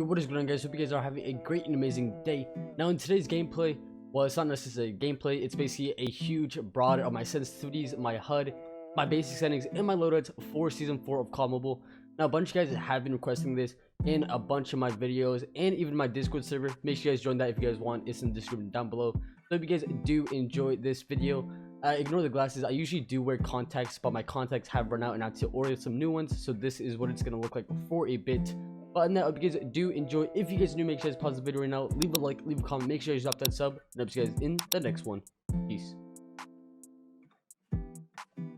Yo, what is going on, guys? Hope you guys are having a great and amazing day. Now in today's gameplay, well, it's not necessarily gameplay, it's basically a huge broad of my sensitivities, my HUD, my basic settings, and my loadouts for season 4 of COD Mobile. Now a bunch of guys have been requesting this in a bunch of my videos and even my Discord server. Make sure you guys join that if you guys want. It's in the description down below. So if you guys do enjoy this video, ignore the glasses. I usually do wear contacts, but my contacts have run out and I have to order some new ones. So this is what it's going to look like for a bit. But now, if you guys do enjoy, if you guys do, make sure you guys pause the video right now, leave a like, leave a comment, make sure you drop that sub, and I'll see you guys in the next one. Peace.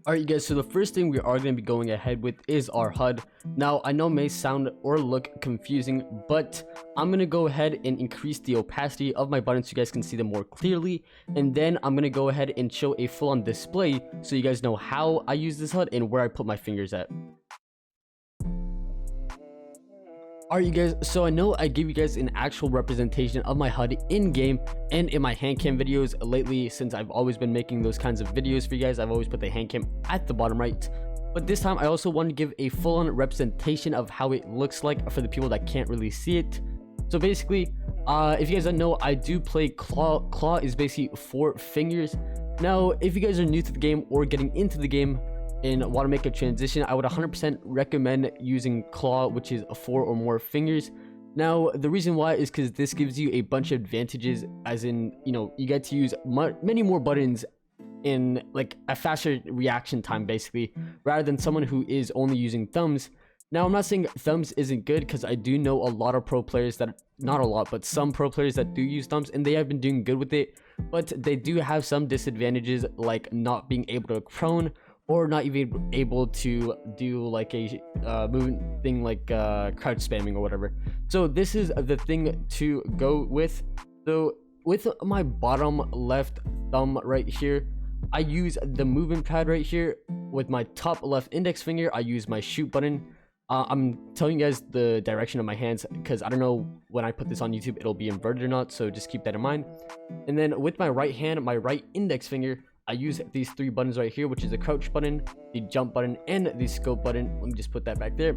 Alright, you guys, so the first thing we are going to be going ahead with is our HUD. Now, I know it may sound or look confusing, but I'm going to go ahead and increase the opacity of my buttons so you guys can see them more clearly. And then I'm going to go ahead and show a full-on display so you guys know how I use this HUD and where I put my fingers at. Alright, you guys, so I know I give you guys an actual representation of my HUD in game and in my Handcam videos lately. Since I've always been making those kinds of videos for you guys, I've always put the Handcam at the bottom right. But this time I also want to give a full-on representation of how it looks like for the people that can't really see it. So basically, if you guys don't know, I do play claw. Claw is basically 4 fingers. Now, if you guys are new to the game or getting into the game and want to make a transition, I would 100% recommend using claw, which is 4 or more fingers. Now, the reason why is because this gives you a bunch of advantages, as in, you know, you get to use many more buttons in like a faster reaction time, basically, rather than someone who is only using thumbs. Now, I'm not saying thumbs isn't good, because I do know a lot of pro players that, not a lot, but some pro players that do use thumbs, and they have been doing good with it, but they do have some disadvantages, like not being able to prone, or not even able to do like a movement thing like crouch spamming or whatever. So this is the thing to go with. So with my bottom left thumb right here, I use the movement pad right here. With my top left index finger, I use my shoot button. I'm telling you guys the direction of my hands because I don't know when I put this on YouTube it'll be inverted or not, so just keep that in mind. And then with my right hand, my right index finger, I use these 3 buttons right here, which is the crouch button, the jump button, and the scope button. Let me just put that back there.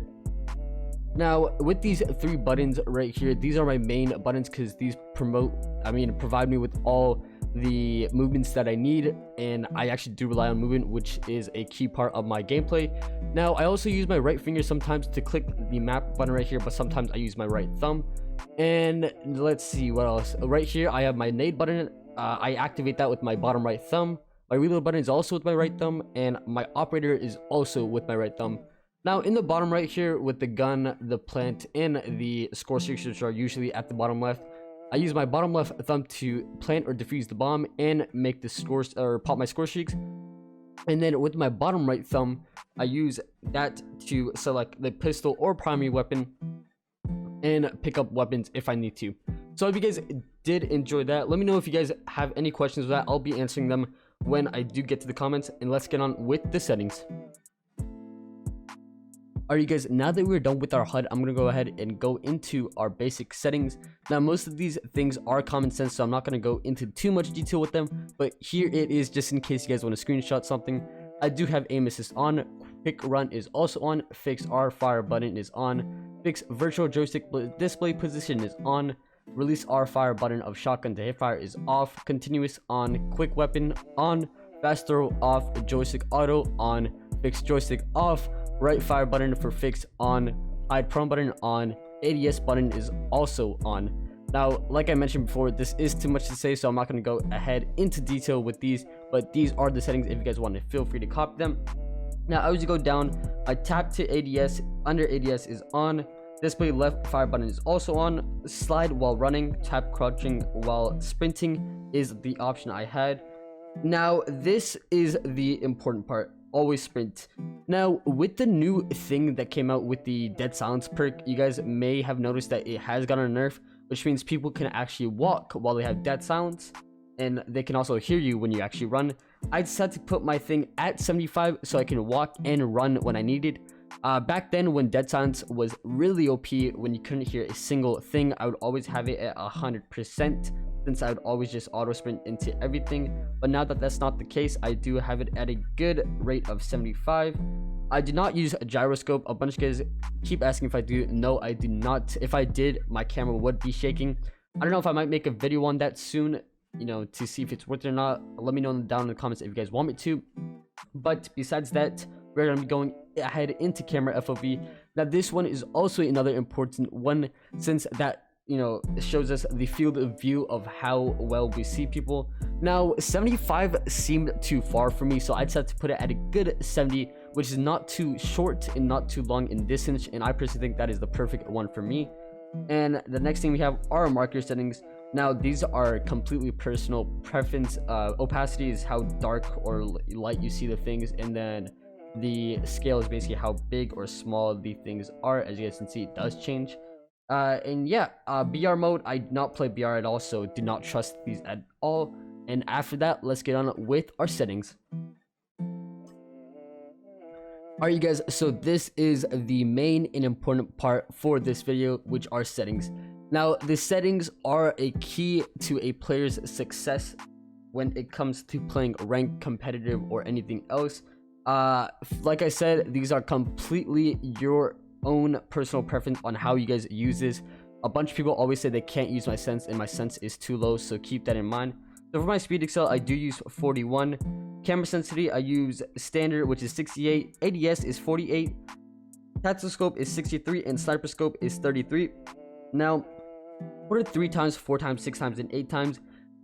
Now, with these 3 buttons right here, these are my main buttons because these provide me with all the movements that I need, and I actually do rely on movement, which is a key part of my gameplay. Now, I also use my right finger sometimes to click the map button right here, but sometimes I use my right thumb. And let's see what else. Right here, I have my nade button. I activate that with my bottom right thumb. My reload button is also with my right thumb, and my operator is also with my right thumb. Now, in the bottom right here, with the gun, the plant, and the score streaks, which are usually at the bottom left, I use my bottom left thumb to plant or defuse the bomb and make the scores or pop my score streaks. And then with my bottom right thumb, I use that to select the pistol or primary weapon and pick up weapons if I need to. So if you guys did enjoy that, let me know if you guys have any questions with that. I'll be answering them when I do get to the comments, and let's get on with the settings. Alright, you guys, now that we're done with our HUD, I'm going to go ahead and go into our basic settings. Now, most of these things are common sense, so I'm not going to go into too much detail with them, but here it is just in case you guys want to screenshot something. I do have aim assist on, quick run is also on, fix R fire button is on, fix virtual joystick display position is on, release R fire button of shotgun to hip fire is off, continuous on, quick weapon on, fast throw off, joystick auto on, fix joystick off, right fire button for fix on, hide prone button on, ADS button is also on. Now, like I mentioned before, this is too much to say, so I'm not going to go ahead into detail with these, but these are the settings. If you guys want to, feel free to copy them. Now, as you go down, I tap to ADS, under ADS is on, display left fire button is also on, slide while running, tap crouching while sprinting is the option I had. Now, this is the important part. Always sprint. Now, with the new thing that came out with the dead silence perk, you guys may have noticed that it has gotten a nerf, which means people can actually walk while they have dead silence, and they can also hear you when you actually run. I decided to put my thing at 75 so I can walk and run when I needed. Back then, when dead silence was really OP, when you couldn't hear a single thing, I would always have it at 100%. since I would always just auto sprint into everything. But now that that's not the case, I do have it at a good rate of 75. I do not use a gyroscope. A bunch of guys keep asking if I do. No, I do not. If I did, my camera would be shaking. I don't know if I might make a video on that soon, you know, to see if it's worth it or not. Let me know down in the comments if you guys want me to. But besides that, we're going to be going ahead into camera FOV. Now this one is also another important one, since that, you know, shows us the field of view of how well we see people. Now 75 seemed too far for me, so I decided to put it at a good 70, which is not too short and not too long in distance, and I personally think that is the perfect one for me. And the next thing we have are marker settings. Now these are completely personal preference. Opacity is how dark or light you see the things, and then the scale is basically how big or small the things are. As you guys can see, it does change. And yeah, BR mode, I do not play BR at all, so do not trust these at all. And after that, let's get on with our settings. Alright you guys, so this is the main and important part for this video, which are settings. Now the settings are a key to a player's success when it comes to playing ranked, competitive, or anything else. Like I said, these are completely your own personal preference on how you guys use this. A bunch of people always say they can't use my sense, and my sense is too low, so keep that in mind. So for my speed excel, I do use 41. Camera sensitivity, I use standard, which is 68. ADS is 48. Tactical scope is 63, and sniper scope is 33. Now, for the 3 times, 4 times, 6 times, and 8 times,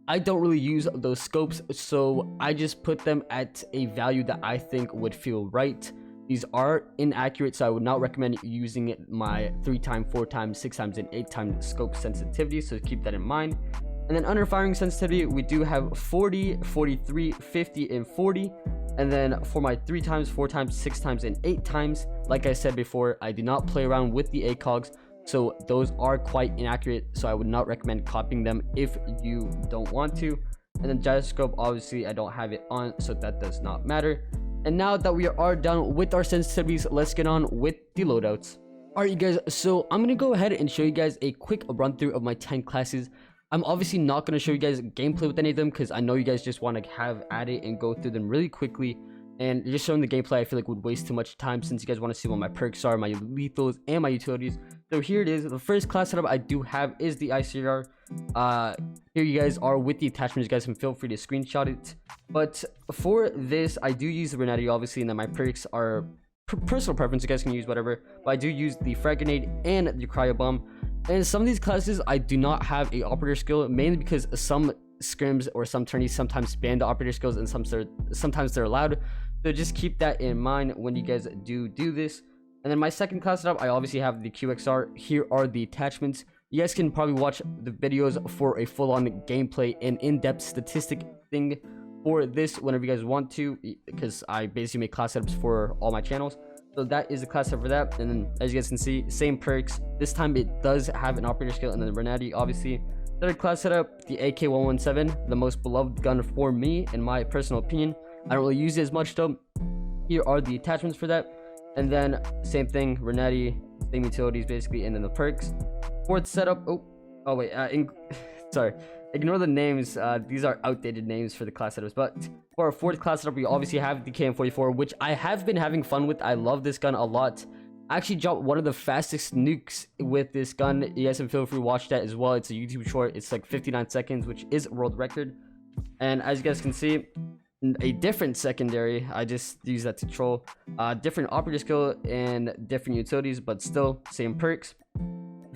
I don't really use those scopes, so I just put them at a value that I think would feel right. These are inaccurate, so I would not recommend using my 3 times, 4 times, 6 times, and 8 times scope sensitivity, so keep that in mind. And then under firing sensitivity, we do have 40, 43, 50, and 40. And then for my 3 times, 4 times, 6 times, and 8 times, like I said before, I do not play around with the ACOGs, so those are quite inaccurate, so I would not recommend copying them if you don't want to. And then gyroscope, obviously I don't have it on, so that does not matter. And now that we are done with our sensitivities, let's get on with the loadouts. Alright you guys, so I'm gonna go ahead and show you guys a quick run through of my 10 classes. I'm obviously not going to show you guys gameplay with any of them, because I know you guys just want to have at it and go through them really quickly. And just showing the gameplay, I feel like would waste too much time, since you guys want to see what my perks are, my lethals, and my utilities. So here it is. The first class setup I do have is the ICR. Here you guys are with the attachments. You guys can feel free to screenshot it. But for this, I do use the Renetti, obviously, and then my perks are personal preference. You guys can use whatever. But I do use the frag grenade and the cryo bomb. And some of these classes I do not have a operator skill, mainly because some scrims or some tourneys sometimes ban the operator skills, and sometimes they're allowed. So just keep that in mind when you guys do this. And then my second class setup, I obviously have the QXR. Here are the attachments. You guys can probably watch the videos for a full-on gameplay and in-depth statistic thing for this whenever you guys want to, because I basically make class setups for all my channels. So that is the class setup for that. And then as you guys can see, same perks. This time it does have an operator skill, and then the Renetti, obviously. Third class setup, the AK-117, the most beloved gun for me, in my personal opinion. I don't really use it as much though. Here are the attachments for that. And then same thing, Renetti, same utilities basically, and then the perks. Fourth setup, sorry, ignore the names. These are outdated names for the class setups. But for our fourth class setup, we obviously have the KM44, which I have been having fun with. I love this gun a lot. I actually dropped one of the fastest nukes with this gun. You guys can feel free to watch that as well. It's a YouTube short. It's like 59 seconds, which is a world record. And as you guys can see, a different secondary. I just use that to troll. Different operator skill and different utilities, but still same perks.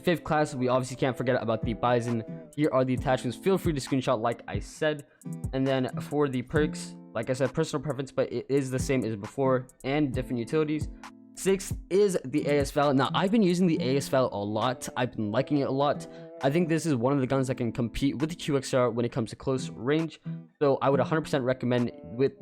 Fifth class, we obviously can't forget about the Bison. Here are the attachments. Feel free to screenshot like I said. And then for the perks, like I said, personal preference, but it is the same as before, and different utilities. Sixth is the AS Val. Now I've been using the AS Val a lot. I've been liking it a lot. I think this is one of the guns that can compete with the QXR when it comes to close range. So I would 100% recommend with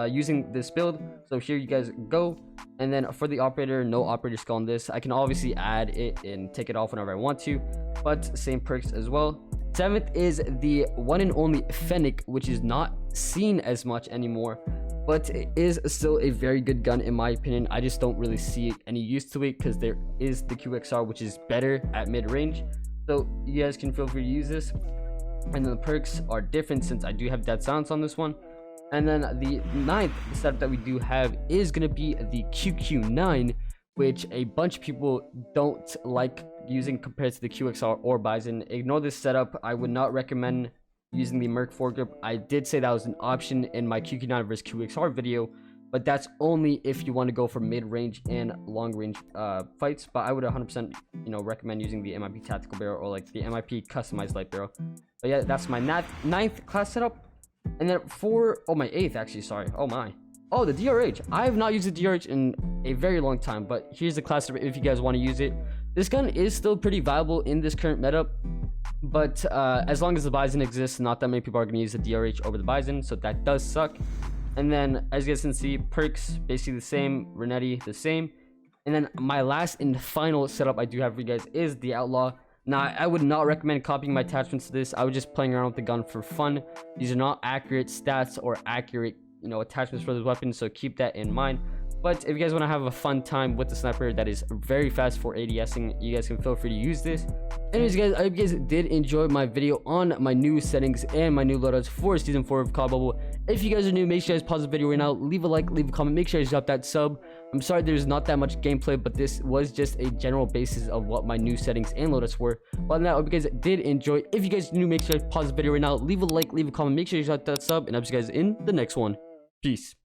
using this build. So here you guys go. And then for the operator, no operator skill on this. I can obviously add it and take it off whenever I want to, but same perks as well. Seventh is the one and only Fennec, which is not seen as much anymore, but it is still a very good gun in my opinion. I just don't really see any use to it because there is the QXR, which is better at mid-range. So you guys can feel free to use this. And then the perks are different since I do have dead silence on this one. And then the 9th setup that we do have is going to be the QQ9, which a bunch of people don't like using compared to the QXR or Bison. Ignore this setup. I would not recommend using the Merc foregrip. I did say that was an option in my QQ9 versus QXR video, but that's only if you want to go for mid-range and long-range fights. But I would 100% recommend using the MIP tactical barrel or like the MIP customized light barrel. But yeah, that's my 9th class setup. And then for my 8th actually, sorry, the DRH. I have not used the DRH in a very long time, but here's the class setup if you guys want to use it. This gun is still pretty viable in this current meta, but as long as the Bison exists, not that many people are going to use the DRH over the Bison, so that does suck. And then as you guys can see, perks basically the same, Renetti the same. And then my last and final setup I do have for you guys is the Outlaw. Now, I would not recommend copying my attachments to this. I was just playing around with the gun for fun. These are not accurate stats or accurate, attachments for this weapon, so keep that in mind. But if you guys want to have a fun time with the sniper that is very fast for ADSing, you guys can feel free to use this. Anyways, guys, I hope you guys did enjoy my video on my new settings and my new loadouts for season 4 of COD Bubble. If you guys are new, make sure you guys pause the video right now, leave a like, leave a comment, make sure you guys drop that sub. I'm sorry there's not that much gameplay, but this was just a general basis of what my new settings and loadouts were. But now, I hope you guys did enjoy. If you guys are new, make sure you guys pause the video right now, leave a like, leave a comment, make sure you drop that sub, and I'll see you guys in the next one. Peace.